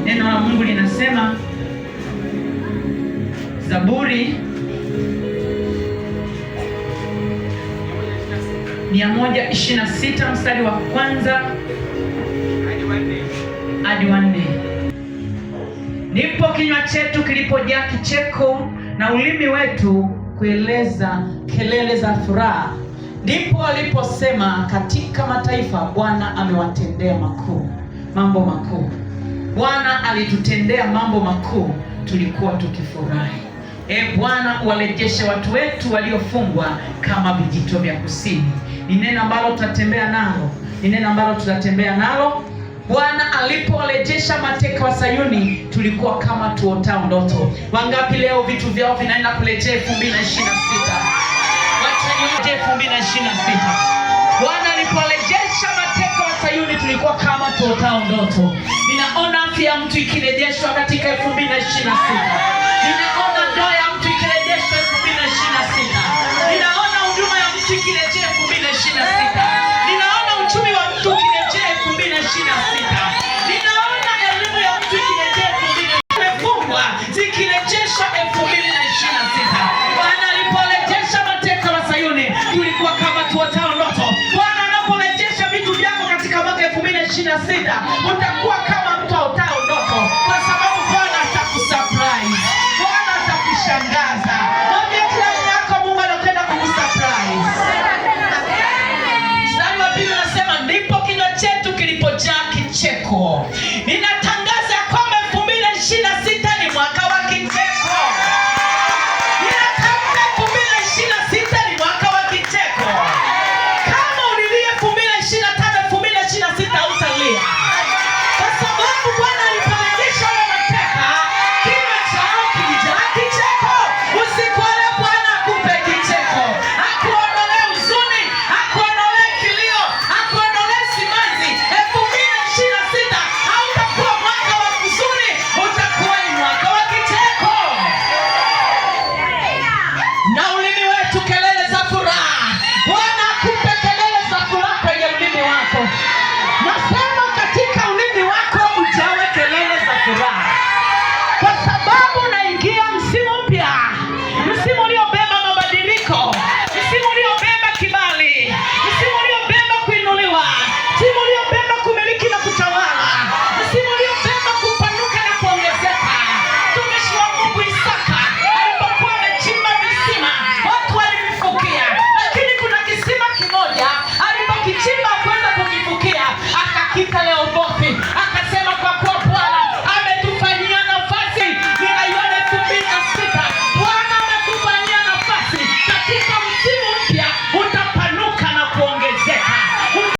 Neno la Mungu linasema, Zaburi 126 mstari wa kwanza hadi wa 4. Ndipo kinywa chetu kilipojaa kicheko na ulimi wetu kueleza kelele za furaha. Ndipo aliposema, katika mataifa Bwana amewatendea makuu, mambo makuu. Bwana alitutendea mambo makuu, tulikuwa tukifurahi. Bwana, uwarejeshe watu wetu waliofungwa kama vijito vya kusini. Ni neno ambalo tutatembea nalo, ni neno ambalo tutatembea nalo. Bwana alipowarejesha mateka wa Sayuni, tulikuwa kama tuotao ndoto. Wangapi leo vitu vyao vinaenda kurejea 2026? Wacha nione 2026. Bwana alipowarejesha mateka wa Sayuni, tulikuwa kama tuotao ndoto. Ninaona afya ya mtu ikirejeshwa katika 2026. Ninaona ndoa ya mtu ikirejeshwa 2026. Ninaona huduma ya mtu ikirejea 2026. Ninaona uchumi wa mtu ukirejea 2026. Ninaona elimu ya mtu ikirejea 2026. Zikirejeshwa 2026. Bwana aliporejesha mateka wa Sayuni, tulikuwa kama tuotao ndoto. Bwana anaporejesha vitu vyako katika mwaka 2026, utakuwa kama mtu aotao ndoto, kwa sababu Bwana atakusurprise. Bwana atakushangaza. Mwambie jirani yako, Mungu anakwenda kukusurprise. Mstari wa 2 unasema, ndipo kinywa chetu kilipojaa kicheko. Ninataka